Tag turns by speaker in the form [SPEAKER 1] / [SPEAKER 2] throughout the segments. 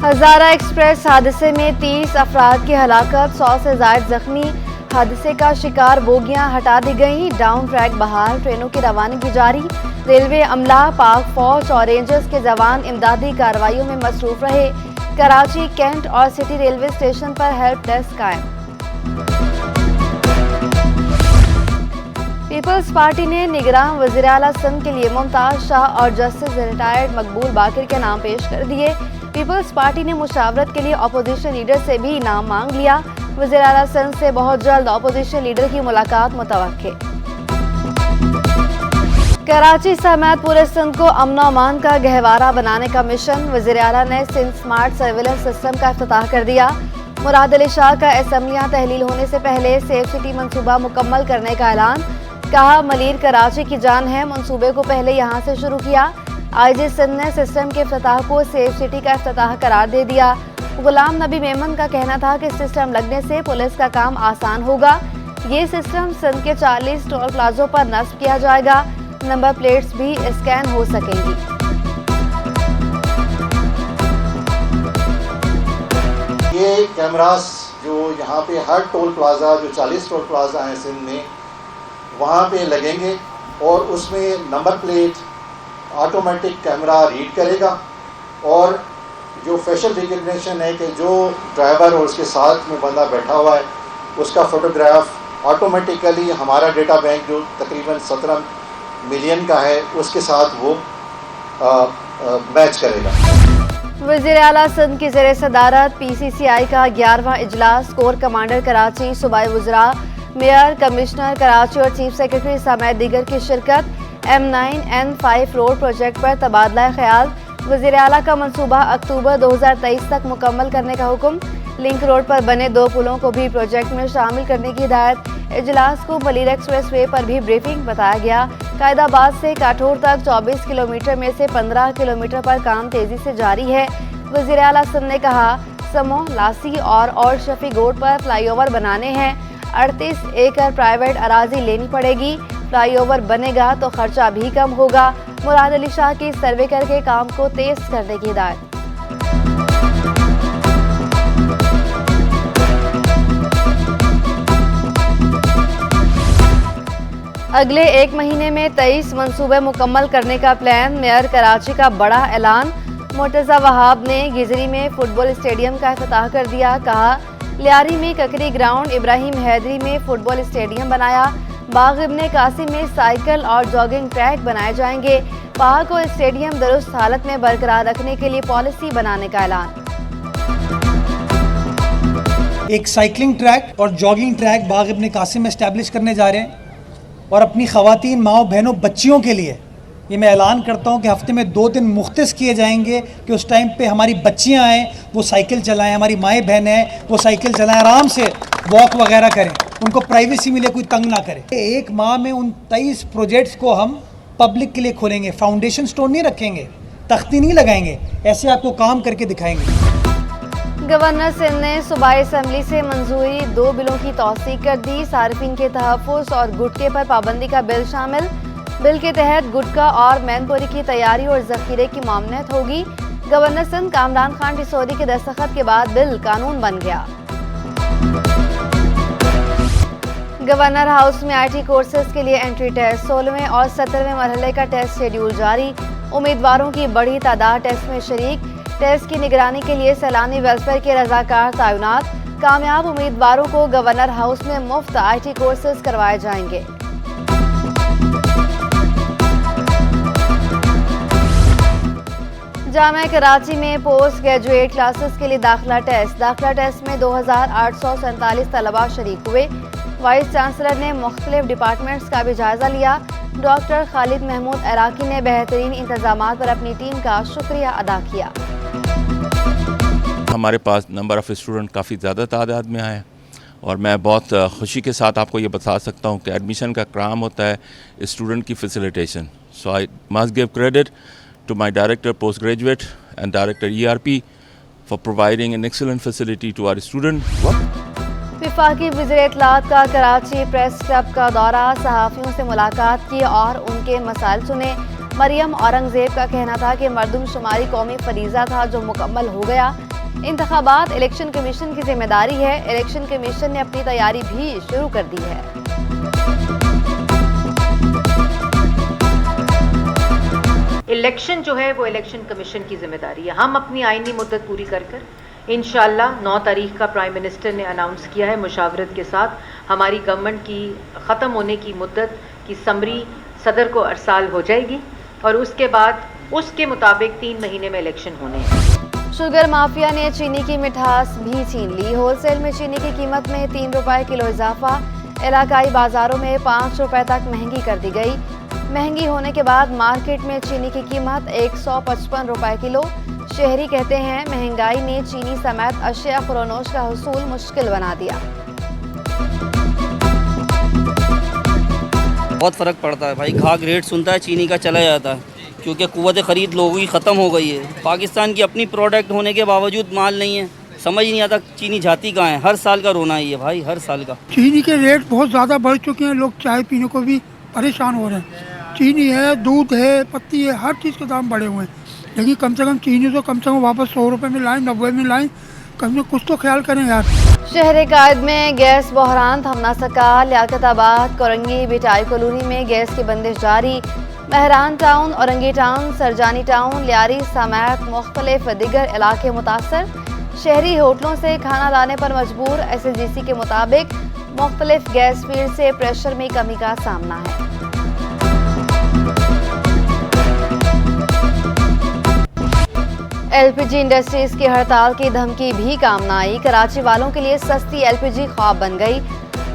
[SPEAKER 1] हजारा express हादसे में 30 अफराद की हलाकत, 100 से ज्यादा जख्मी। हादसे का शिकार बोगियां हटा दी गई, डाउन ट्रैक बहाल, ट्रेनों की रवानगी जारी। रेलवे अमला, पाक फौज और रेंजर्स के जवान इमदादी कार्रवाइयों में मसरूफ रहे। कराची, कैंट और सिटी रेलवे स्टेशन पर हेल्प डेस्क कायम। पीपल्स पार्टी ने निगरान वज़ीर आला सिंध के लिए मुमताज शाह और जस्टिस रिटायर्ड मकबूल बाकिर के नाम पेश कर दिए। पीपल्स पार्टी ने मुशावरत के लिए अपोजिशन लीडर से भी नाम मांग लिया। वज़ीर आला सिंध से बहुत जल्द अपोजिशन लीडर की मुलाकात मुतवक्के। कराची समेत पूरे सिंध को अमन और अमान का गहवारा बनाने का मिशन, वज़ीर आला ने सिंध स्मार्ट सर्विलेंस सिस्टम का इफ्तिताह कर दिया। मुराद अली शाह का असेंबलियां तहलील होने से पहले सेफ सिटी मंसूबा मुकम्मल करने का ऐलान। कहा, मलीर कराची की जान है, मंसूबे को पहले यहाँ से शुरू किया। आईजी सिंध ने सिस्टम के इफ्तिताह को सेफ सिटी का इफ्तिताह करार दे दिया। गुलाम नबी मेमन का कहना था कि सिस्टम लगने से पुलिस का काम आसान होगा। ये सिस्टम सिंध के 40 टोल प्लाजों पर नस्ब किया जाएगा। नंबर प्लेट्स भी स्कैन हो सकेंगी।
[SPEAKER 2] ये कैमरास जो यहाँ पे हर टोल प्लाजा, जो 40 टोल प्लाजा हैं सिंध में, वहाँ पे लगेंगे और उसमें number plate automatic camera read करेगा और जो फेशियल रिकग्निशन है कि जो ड्राइवर और उसके साथ में बंदा बैठा हुआ है उसका फ़ोटोग्राफ ऑटोमेटिकली हमारा डेटा बैंक जो तकरीबन 17 मिलियन का है उसके साथ वो मैच करेगा।
[SPEAKER 1] वज़ीर आला सिंध की ज़ेर सदारत PCCI का 11वां इजलास, कोर कमांडर कराची, सूबाई वज़रा, मेयर, कमिश्नर कराची और चीफ सेक्रेटरी समेत दीगर की शिरकत। M9N5 रोड प्रोजेक्ट पर तबादला ख्याल, वज़ीर आला का मंसूबा अक्टूबर 2023 तक मुकम्मल करने का हुक्म। लिंक रोड पर बने 2 पुलों को भी प्रोजेक्ट में शामिल करने की हिदायत। इजलास को मलीर एक्सप्रेस वे पर भी ब्रीफिंग बताया गया। कायदाबाद से काठोर तक 24 किलोमीटर में से 15 किलोमीटर पर काम तेजी से जारी है। वज़ीर आला सिंध ने कहा, समो, लासी और शफी गोड पर फ्लाईओवर बनाने हैं। 38 एकड़ प्राइवेट अराजी लेनी पड़ेगी। फ्लाईओवर बनेगा तो खर्चा भी कम होगा। मुराद अली शाह की सर्वे करके काम को तेज करने की हिदायत। अगले 1 महीने में 23 मंसूबे मुकम्मल करने का प्लान, मेयर कराची का बड़ा ऐलान। मुर्तज़ा वहाब ने गिजरी में फुटबॉल स्टेडियम का इफ्तिताह कर दिया। कहा, लियारी में ककरी ग्राउंड, इब्राहिम हैदरी में फुटबॉल स्टेडियम बनाया। बाग इब्ने कासिम में साइकिल और जॉगिंग ट्रैक बनाए जाएंगे। पार्क और स्टेडियम दुरुस्त हालत में बरकरार रखने के लिए पॉलिसी बनाने का ऐलान।
[SPEAKER 3] एक साइकिलिंग ट्रैक और जॉगिंग ट्रैक बाग इब्ने कासिम में एस्टैब्लिश करने जा रहे हैं और अपनी ख़वातीन, माओ, बहनों, बच्चियों के लिए ये मैं ऐलान करता हूँ कि हफ्ते में 2 दिन मुख्तस किए जाएंगे कि उस टाइम पे हमारी बच्चियाँ आएँ, वो साइकिल चलाएँ, हमारी माएँ बहनें हैं वो साइकिल चलाएँ, आराम से वॉक वगैरह करें, उनको प्राइवेसी मिले, कोई तंग ना करे। 1 माह में उन 23 प्रोजेक्ट्स को हम पब्लिक के लिए खोलेंगे। फाउंडेशन स्टोन नहीं रखेंगे, तख्ती नहीं लगाएंगे, ऐसे आपको काम करके दिखाएंगे।
[SPEAKER 1] गवर्नर सिंध ने सूबाई असम्बली से मंजूरी 2 बिलों की तौसीक कर दी। सार्फिन के तहफ़्फ़ुज़ और गुटके पर पाबंदी का बिल शामिल। बिल के तहत गुटका और मैनपुरी की तैयारी और ज़ख़ीरे की मामनत होगी। गवर्नर सिंध कामरान खान टिसोदी के दस्तखत के बाद बिल कानून बन गया। गवर्नर हाउस में IT कोर्सेज के लिए एंट्री टेस्ट, 16वें और 17वें मरहले का टेस्ट शेड्यूल जारी। उम्मीदवारों की बड़ी तादाद टेस्ट में शरीक। टेस्ट की निगरानी के लिए सैलानी वेलफेयर के रजाकार तैनात। कामयाब उम्मीदवारों को गवर्नर हाउस में मुफ्त IT कोर्सेज करवाए जाएंगे। जामिया कराची में पोस्ट ग्रेजुएट क्लासेस के लिए दाखिला टेस्ट में 2847 तलबा शरीक हुए। वाइस चांसलर ने मुख्तलिफ डिपार्टमेंट्स का भी जायजा लिया। डॉक्टर खालिद महमूद इराकी ने बेहतरीन इंतजामात पर अपनी टीम का शुक्रिया अदा किया।
[SPEAKER 4] हमारे पास नंबर ऑफ़ स्टूडेंट काफ़ी ज़्यादा तादाद में आए और मैं बहुत खुशी के साथ आपको ये बता सकता हूँ कि एडमिशन का काम होता है स्टूडेंट की facilitation. So I must give credit to my director post graduate and director ERP for providing an excellent facility to our student.
[SPEAKER 1] वफाकी वज़ीर इत्तलात का कराची प्रेस क्लब का दौरा, सहाफ़ियों से मुलाकात की और उनके मसाइल सुने। मरियम औरंगज़ेब का कहना था कि मरदमशुमारी कौमी फरीज़ा था जो मुकम्मल हो गया। इंतखाबात इलेक्शन कमीशन की जिम्मेदारी है। इलेक्शन कमीशन ने अपनी तैयारी भी शुरू कर दी है।
[SPEAKER 5] इलेक्शन जो है वो इलेक्शन कमीशन की जिम्मेदारी है। हम अपनी आईनी मुद्दत पूरी कर इंशाअल्लाह 9 तारीख का प्राइम मिनिस्टर ने अनाउंस किया है, मुशावरत के साथ हमारी गवर्नमेंट की ख़त्म होने की मुद्दत की समरी सदर को अरसाल हो जाएगी और उसके बाद उसके मुताबिक 3 महीने में इलेक्शन होने हैं।
[SPEAKER 1] शुगर माफिया ने चीनी की मिठास भी छीन ली। होलसेल में चीनी की कीमत में 3 रुपए किलो इजाफा। इलाकाई बाजारों में 5 रुपए तक महंगी कर दी गई। महंगी होने के बाद मार्केट में चीनी की कीमत 155 रुपए किलो। शहरी कहते हैं महंगाई ने चीनी समेत अशिया खुरोनोश का हुसूल मुश्किल बना दिया।
[SPEAKER 6] बहुत फ़र्क पड़ता है भाई, घाघ रेट सुनता है चीनी का चला जाता है क्योंकि क़ुव्वत ख़रीद लोगों की ख़त्म हो गई है। पाकिस्तान की अपनी प्रोडक्ट होने के बावजूद माल नहीं है, समझ नहीं आता चीनी जाती कहाँ है। हर साल का रोना ही है भाई, हर साल का।
[SPEAKER 7] चीनी के रेट बहुत ज़्यादा बढ़ चुके हैं, लोग चाय पीने को भी परेशान हो रहे हैं। चीनी है, दूध है, पत्ती है, हर चीज़ के दाम बढ़े हुए हैं। लेकिन कम से कम चीनी तो कम से कम वापस 100 रुपये में लाएँ, 90 में लाएँ, कम से कुछ तो ख्याल करें यार।
[SPEAKER 1] शहर कायद में गैस बहरान थम न सका। लियाकताबाद, कोरंगी, बिटाई कॉलोनी में गैस की बंदिश जारी। Mehran Town, Orangi Town, Surjani Town, Lyari समेत मुख्तलिफ दिगर इलाके मुतासर। शहरी होटलों से खाना लाने पर मजबूर। SLGC के मुताबिक मुख्तलिफ गैस फील्ड से प्रेशर में कमी का सामना है। LPG इंडस्ट्रीज की हड़ताल की धमकी भी काम न आई। कराची वालों के लिए सस्ती LPG ख्वाब बन गई।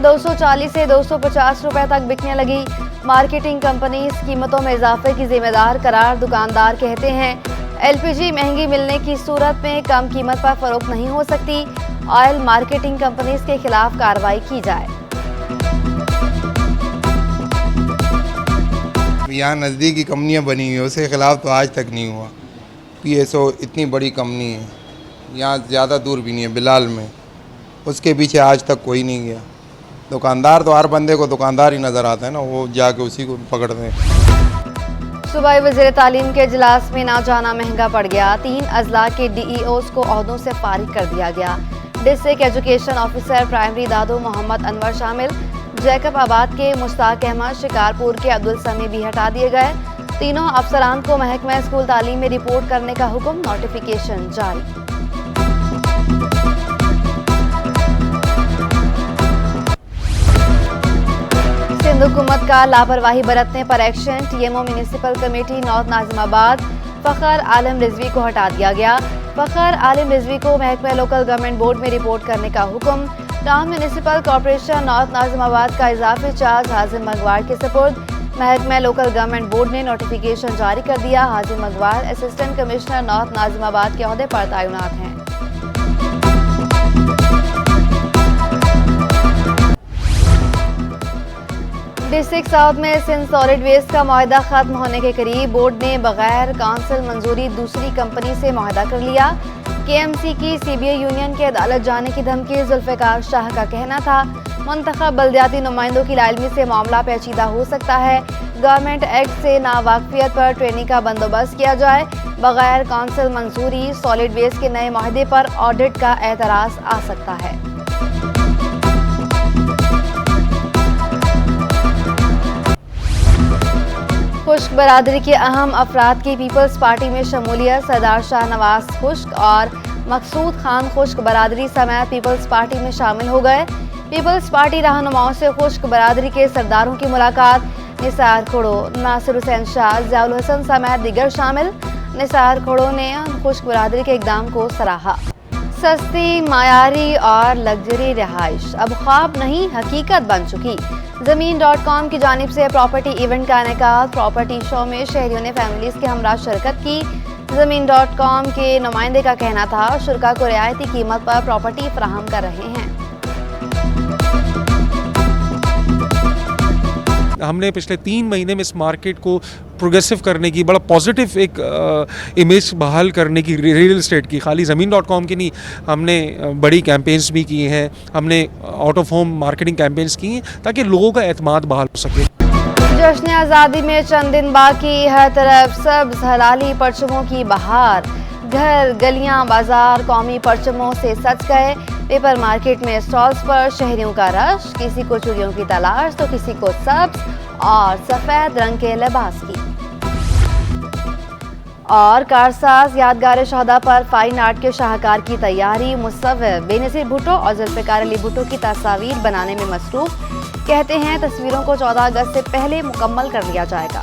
[SPEAKER 1] 240 से 250 रुपए तक बिकने लगी। मार्केटिंग कंपनी कीमतों में इजाफे की जिम्मेदार करार। दुकानदार कहते हैं LPG महंगी मिलने की सूरत में कम कीमत पर फरोख्त नहीं हो सकती। ऑयल मार्केटिंग कंपनीज के खिलाफ कार्रवाई की जाए।
[SPEAKER 8] यहाँ नज़दीकी कंपनियाँ बनी हुई है, उसके खिलाफ तो आज तक नहीं हुआ। PSO इतनी बड़ी कंपनी है, यहाँ ज़्यादा दूर भी नहीं है, बिलाल में, उसके पीछे आज तक कोई नहीं गया। दुकानदार तो हर बंदे को दुकानदार ही नज़र आता है ना, वो जाके उसी को पकड़ते हैं।
[SPEAKER 1] सूबाई वज़ीर तालीम के इजलास में ना जाना महंगा पड़ गया। 3 अजला के DEOs को ओहदों से फारिग कर दिया गया। डिस्ट्रिक्ट एजुकेशन ऑफिसर प्राइमरी दादू मोहम्मद अनवर शामिल। जैकब आबाद के मुश्ताक अहमद, शिकारपुर के अब्दुल समी भी हटा दिए गए। तीनों अफसरान को महकमा स्कूल तालीम में रिपोर्ट करने का हुक्म। नोटिफिकेशन जारी। सिंध हुकूमत का लापरवाही बरतने पर action. TMO municipal committee North Nazimabad Fakhar Alam Rizvi को हटा दिया गया। फ़खर आलम रिजवी को महकमा लोकल गवर्नमेंट बोर्ड में रिपोर्ट करने का हुक्म। Town municipal corporation North Nazimabad का इजाफी चार्ज हाजिम मगवार के सपुर्द। महकमा लोकल गवर्नमेंट बोर्ड ने नोटिफिकेशन जारी कर दिया। Hazim Magwar assistant commissioner North Nazimabad के ओहदे पर तैनात हैं। डिस्ट्रिक्ट साउथ में सिंध सॉलिड वेस्ट का मुआहदा खत्म होने के करीब। बोर्ड ने बगैर काउंसिल मंजूरी दूसरी कंपनी से मुआहदा कर लिया। KMC की CBI यूनियन के अदालत जाने की धमकी। जुल्फ़िकार शाह का कहना था मुंतखब बल्दियाती नुमाइंदों की लाइलमी से मामला पेचीदा हो सकता है। गवर्नमेंट एक्ट से नावाकफियत पर ट्रेनिंग का बंदोबस्त किया जाए। बगैर काउंसिल मंजूरी सॉलिड वेस्ट के नए मुआहदे पर ऑडिट का एतराज़ आ सकता है। खुश्क बरादरी के अहम अफराद की पीपल्स पार्टी में शमूलियत। सरदार शाह नवाज खुश्क और मकसूद खान खुश्क बरादरी समेत पीपल्स पार्टी में शामिल हो गए। पीपल्स पार्टी रहनुमाओं से खुश्क बरादरी के सरदारों की मुलाकात। निसार खोड़ो, नासिर हुसैन शाह, ज़ियाउल हसन समेत दिगर शामिल। निसार खोड़ो ने खुश्क बरादरी के इक़दाम को सराहा। सस्ती, मायारी और लग्जरी रिहाइश अब ख्वाब नहीं हकीकत बन चुकी। ज़मीन.com की जानिब से प्रॉपर्टी इवेंट का इनेकाद। प्रॉपर्टी शो में शहरियों ने फैमिलीज़ के हमरा शिरकत की। ज़मीन.com के नुमाइंदे का कहना था शुरका को रियायती कीमत पर प्रॉपर्टी फराहम कर रहे हैं।
[SPEAKER 9] हमने पिछले 3 महीने में इस मार्केट को प्रोग्रेसिव करने की, बड़ा पॉजिटिव एक इमेज बहाल करने की रियल एस्टेट की, खाली ज़मीन.com की नहीं, हमने बड़ी कैंपेन्स भी किए हैं। हमने out of home marketing campaigns की हैं ताकि लोगों का एतमाद बहाल हो सके। जश्न आज़ादी में चंद दिन बाकी, हर तरफ सब्ज़ हलाली परचमों की बहार।
[SPEAKER 1] घर गलियां बाजार कौमी परचमों से सज गए। पेपर मार्केट में स्टॉल्स पर शहरियों का रश, किसी को चूड़ियों की तलाश तो किसी को सब्ज और सफेद रंग के लिबास की। और कारसाज यादगार शहदा पर फाइन आर्ट के शाहकार की तैयारी। मुसव्विर बेनज़ीर भुट्टो और जुल्फ़िकार अली भुट्टो की तस्वीर बनाने में मसरूफ। कहते हैं तस्वीरों को 14 अगस्त से पहले मुकम्मल कर लिया जाएगा।